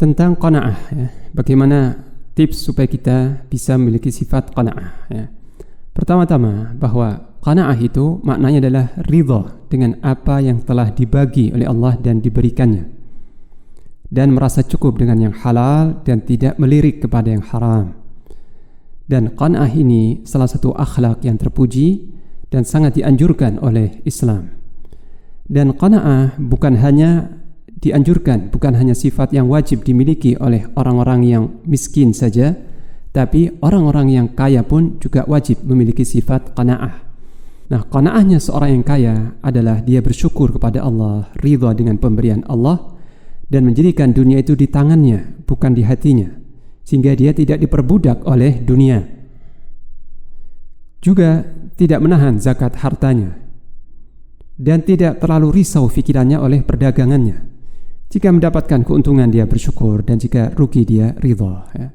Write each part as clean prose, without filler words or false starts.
tentang qanaah ya. Bagaimana tips supaya kita bisa memiliki sifat qanaah ya. Pertama-tama bahwa qanaah itu maknanya adalah ridha dengan apa yang telah dibagi oleh Allah dan diberikannya, dan merasa cukup dengan yang halal dan tidak melirik kepada yang haram. Dan qanaah ini salah satu akhlak yang terpuji dan sangat dianjurkan oleh Islam. Dan qanaah bukan hanya sifat yang wajib dimiliki oleh orang-orang yang miskin saja, tapi orang-orang yang kaya pun juga wajib memiliki sifat qanaah. Nah, qanaahnya seorang yang kaya adalah dia bersyukur kepada Allah, ridha dengan pemberian Allah, dan menjadikan dunia itu di tangannya, bukan di hatinya, sehingga dia tidak diperbudak oleh dunia. Juga tidak menahan zakat hartanya, dan tidak terlalu risau fikirannya oleh perdagangannya. Jika mendapatkan keuntungan dia bersyukur, dan jika rugi dia ridha ya.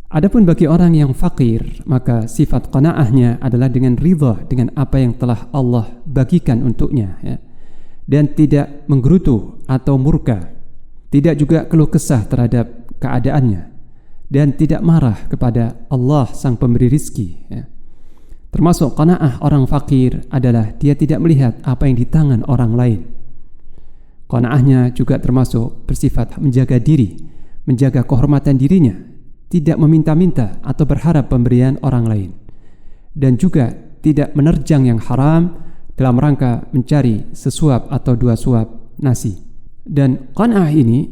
Adapun bagi orang yang fakir, maka sifat qanaahnya adalah dengan ridha dengan apa yang telah Allah bagikan untuknya ya. Dan tidak menggerutu atau murka, tidak juga keluh kesah terhadap keadaannya, dan tidak marah kepada Allah sang pemberi rizki ya. Termasuk qanaah orang fakir adalah dia tidak melihat apa yang di tangan orang lain. Qanaahnya juga termasuk bersifat menjaga diri, menjaga kehormatan dirinya, tidak meminta-minta atau berharap pemberian orang lain, dan juga tidak menerjang yang haram dalam rangka mencari sesuap atau dua suap nasi. Dan qanaah ini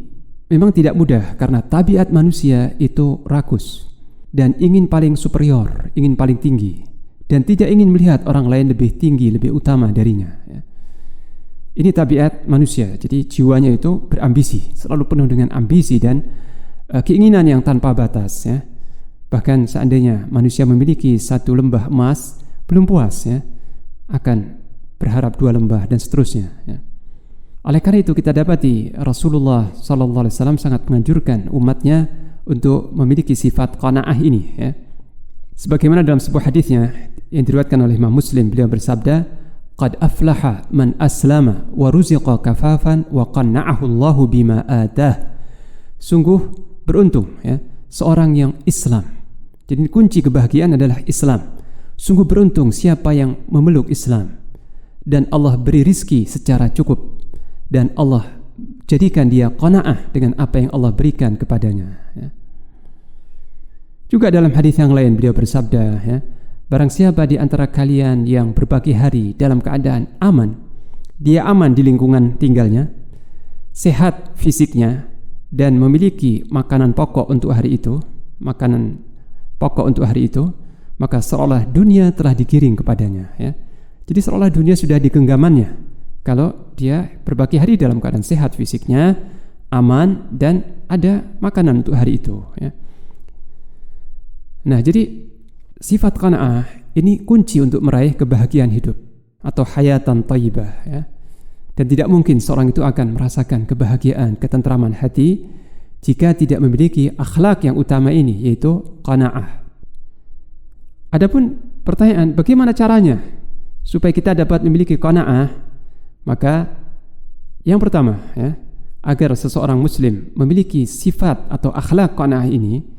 memang tidak mudah karena tabiat manusia itu rakus dan ingin paling superior, ingin paling tinggi, dan tidak ingin melihat orang lain lebih tinggi, lebih utama darinya ya. Ini tabiat manusia, jadi jiwanya itu berambisi, selalu penuh dengan ambisi dan keinginan yang tanpa batas ya. Bahkan seandainya manusia memiliki satu lembah emas, belum puas ya, akan berharap dua lembah dan seterusnya ya. Oleh karena itu kita dapati Rasulullah SAW sangat menganjurkan umatnya untuk memiliki sifat qanaah ini ya. Sebagaimana dalam sebuah hadisnya yang diriwayatkan oleh Imam Muslim, beliau bersabda, "Qad aflaha man aslama wa ruziqa kafafan wa qanna'ahu Allahu bima atah." Sungguh beruntung ya seorang yang Islam. Jadi kunci kebahagiaan adalah Islam. Sungguh beruntung siapa yang memeluk Islam dan Allah beri rizki secara cukup, dan Allah jadikan dia qanaah dengan apa yang Allah berikan kepadanya ya. Juga dalam hadis yang lain beliau bersabda ya, barang siapa di antara kalian yang berbagi hari dalam keadaan aman, dia aman di lingkungan tinggalnya, sehat fisiknya, dan memiliki makanan pokok untuk hari itu, maka seolah dunia telah digiring kepadanya ya. Jadi seolah dunia sudah di genggamannya kalau dia berbagi hari dalam keadaan sehat fisiknya, aman, dan ada makanan untuk hari itu ya. Nah, jadi sifat qanaah ini kunci untuk meraih kebahagiaan hidup atau hayatan thayyibah ya. Dan tidak mungkin seorang itu akan merasakan kebahagiaan, ketentraman hati jika tidak memiliki akhlak yang utama ini, yaitu qanaah. Adapun pertanyaan, bagaimana caranya supaya kita dapat memiliki qanaah? Maka yang pertama ya, agar seseorang muslim memiliki sifat atau akhlak qanaah ini,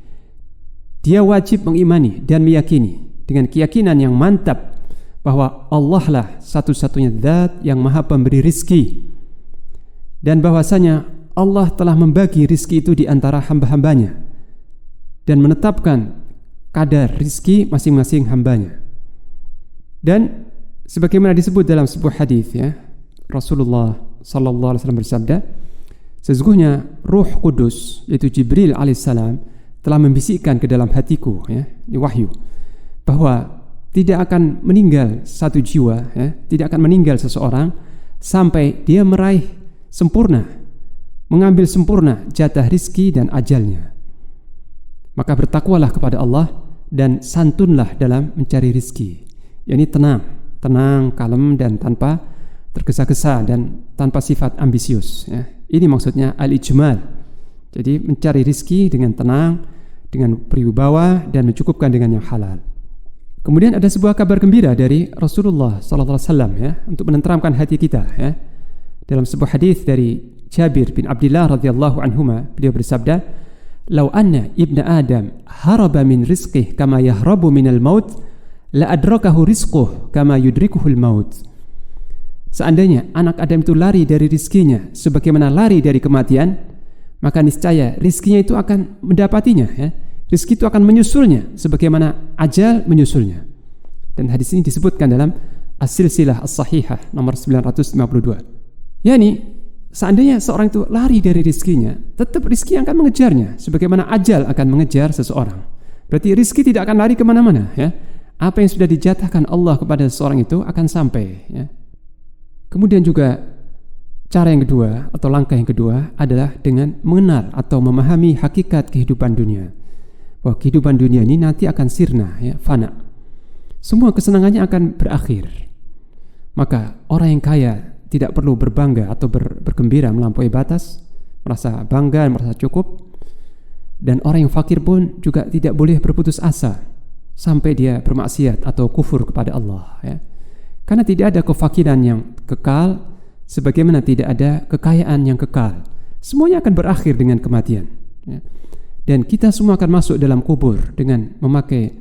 dia wajib mengimani dan meyakini dengan keyakinan yang mantap bahwa Allah lah satu-satunya zat yang maha pemberi rizki, dan bahwasanya Allah telah membagi rizki itu di antara hamba-hambanya dan menetapkan kadar rizki masing-masing hambanya. Dan sebagaimana disebut dalam sebuah hadis ya, Rasulullah SAW bersabda, sesungguhnya Ruh Kudus yaitu Jibril alaihissalam telah membisikkan ke dalam hatiku ya, ini wahyu, bahwa tidak akan meninggal satu jiwa ya, tidak akan meninggal seseorang sampai dia meraih sempurna, mengambil sempurna jatah rizki dan ajalnya. Maka bertakwalah kepada Allah dan santunlah dalam mencari rizki, yakni tenang, kalem, dan tanpa tergesa-gesa dan tanpa sifat ambisius ya. Ini maksudnya al-ijmal. Jadi mencari rizki dengan tenang, dengan berwibawa, dan mencukupkan dengan yang halal. Kemudian ada sebuah kabar gembira dari Rasulullah SAW ya, untuk menenteramkan hati kita ya. Dalam sebuah hadis dari Jabir bin Abdullah radhiyallahu anhuma, beliau bersabda, "Lau anna ibna Adam haraba min rizqih kama yahrabu minal maut, la adrakahu rizquh kama yudrikuhul maut." Seandainya anak Adam itu lari dari rizkinya sebagaimana lari dari kematian, maka niscaya rizkinya itu akan mendapatinya, ya. Rizki itu akan menyusulnya sebagaimana ajal menyusulnya. Dan hadis ini disebutkan dalam As-Silsilah As-Sahihah nomor 952. Yani seandainya seorang itu lari dari rizkinya, tetap rizki akan mengejarnya sebagaimana ajal akan mengejar seseorang. Berarti rizki tidak akan lari kemana-mana, ya. Apa yang sudah dijatahkan Allah kepada seseorang itu akan sampai, ya. Kemudian juga cara yang kedua atau langkah yang kedua adalah dengan mengenal atau memahami hakikat kehidupan dunia. Bahwa kehidupan dunia ini nanti akan sirna, ya, fana. Semua kesenangannya akan berakhir. Maka orang yang kaya tidak perlu berbangga atau bergembira melampaui batas, merasa bangga, merasa cukup. Dan orang yang fakir pun juga tidak boleh berputus asa sampai dia bermaksiat atau kufur kepada Allah, ya. Karena tidak ada kefakiran yang kekal, sebagaimana tidak ada kekayaan yang kekal. Semuanya akan berakhir dengan kematian, ya. Dan kita semua akan masuk dalam kubur dengan memakai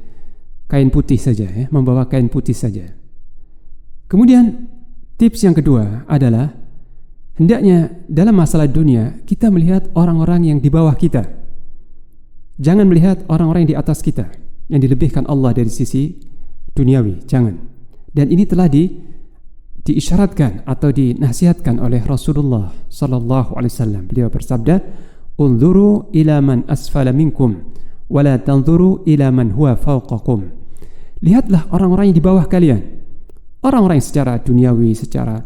kain putih saja, ya, membawa kain putih saja. Kemudian tips yang kedua adalah hendaknya dalam masalah dunia kita melihat orang-orang yang di bawah kita. Jangan melihat orang-orang yang di atas kita, yang dilebihkan Allah dari sisi duniawi, jangan. Dan ini telah diisyaratkan atau dinasihatkan oleh Rasulullah sallallahu alaihi wasallam. Beliau bersabda, "Unzuru ila man asfala minkum wa la tanzuru ila man huwa fawqakum." Lihatlah orang-orang yang di bawah kalian. Orang-orang yang secara duniawi, secara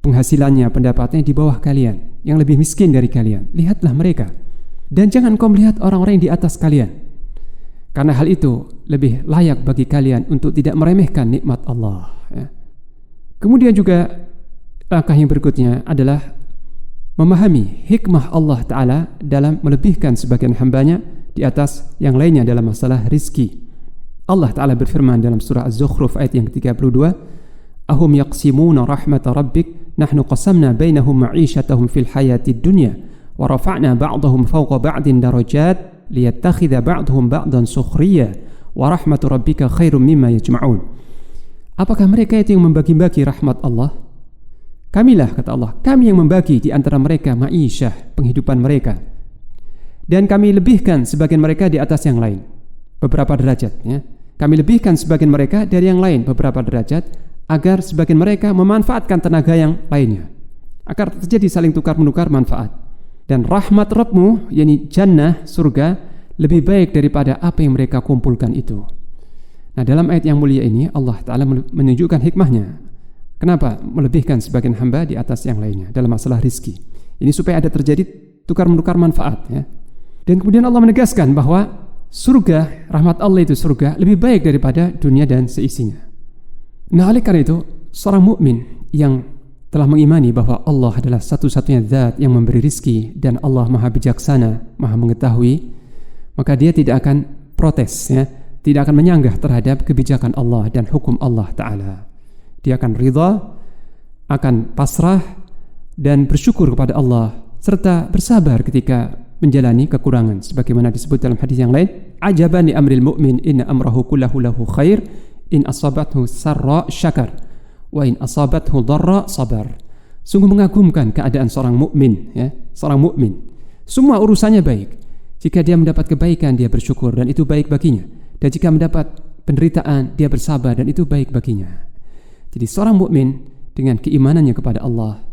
penghasilannya, pendapatannya di bawah kalian, yang lebih miskin dari kalian. Lihatlah mereka. Dan jangan kau melihat orang-orang yang di atas kalian. Karena hal itu lebih layak bagi kalian untuk tidak meremehkan nikmat Allah, ya. Kemudian juga langkah yang berikutnya adalah memahami hikmah Allah Ta'ala dalam melebihkan sebagian hambanya di atas yang lainnya dalam masalah rizki. Allah Ta'ala berfirman dalam surah Az-Zukhruf ayat yang ke-32, "Ahum yaqsimuna rahmata rabbik nahnu qasamna bainahum ma'isyatahum fil hayatid dunya wa rafa'na ba'dahum fawqa ba'din darajat liyattakhidha ba'dhum ba'dan sukhriya wa rahmatu rabbika khairum mimma yajma'un." Apakah mereka itu yang membagi-bagi rahmat Allah? Kamilah, kata Allah, kami yang membagi di antara mereka ma'isyah, penghidupan mereka. Dan kami lebihkan sebagian mereka di atas yang lain, beberapa derajat, ya. Kami lebihkan sebagian mereka dari yang lain beberapa derajat agar sebagian mereka memanfaatkan tenaga yang lainnya, agar terjadi saling tukar-menukar manfaat. Dan rahmat Rabbmu, yakni jannah, surga, lebih baik daripada apa yang mereka kumpulkan itu. Nah, dalam ayat yang mulia ini Allah Ta'ala menunjukkan hikmahnya. Kenapa melebihkan sebagian hamba di atas yang lainnya dalam masalah rizki. Ini supaya ada terjadi tukar-menukar manfaat, ya. Dan kemudian Allah menegaskan bahwa surga, rahmat Allah itu surga, lebih baik daripada dunia dan seisinya. Nah, oleh karena itu seorang mukmin yang telah mengimani bahwa Allah adalah satu-satunya zat yang memberi rizki dan Allah maha bijaksana, maha mengetahui, maka dia tidak akan protes, ya, tidak akan menyanggah terhadap kebijakan Allah dan hukum Allah Ta'ala. Dia akan ridha, akan pasrah dan bersyukur kepada Allah serta bersabar ketika menjalani kekurangan, sebagaimana disebut dalam hadis yang lain, "Ajaban li amril mu'min inna amrahu kullahu lahu khair in asabathu sarra syakar wa in asabathu dharra sabar." Sungguh mengagumkan keadaan seorang mukmin, ya, seorang mukmin. Semua urusannya baik. Jika dia mendapat kebaikan, dia bersyukur dan itu baik baginya. Dan jika mendapat penderitaan, dia bersabar dan itu baik baginya. Jadi seorang mukmin dengan keimanannya kepada Allah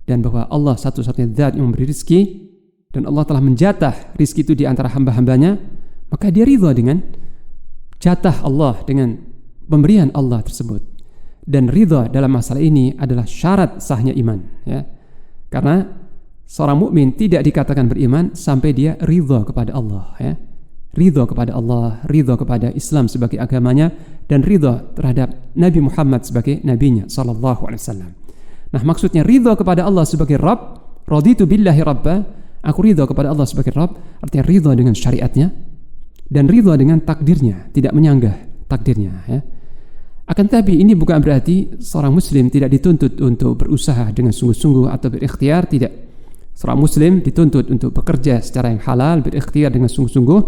dan bahwa Allah satu-satunya zat yang memberi rizki dan Allah telah menjatah rizki itu di antara hamba-hambanya, maka dia ridha dengan jatah Allah, dengan pemberian Allah tersebut. Dan ridha dalam masalah ini adalah syarat sahnya iman, ya. Karena seorang mukmin tidak dikatakan beriman sampai dia ridha kepada Allah, ya. Ridha kepada Allah, ridha kepada Islam sebagai agamanya, dan ridha terhadap Nabi Muhammad sebagai nabinya sallallahu alaihi wasallam. Nah, maksudnya ridha kepada Allah sebagai Rabb, raditu billahi rabba, aku ridha kepada Allah sebagai Rabb, artinya ridha dengan syariatnya dan ridha dengan takdirnya, tidak menyanggah takdirnya, ya. Akan tetapi ini bukan berarti seorang muslim tidak dituntut untuk berusaha dengan sungguh-sungguh atau berikhtiar, tidak. Seorang muslim dituntut untuk bekerja secara yang halal, berikhtiar dengan sungguh-sungguh,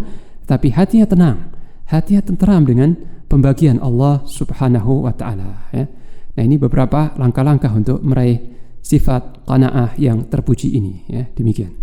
tapi hatinya tenang, hatinya tenteram dengan pembagian Allah Subhanahu wa taala, ya. Nah, ini beberapa langkah-langkah untuk meraih sifat qanaah yang terpuji ini, ya. Demikian.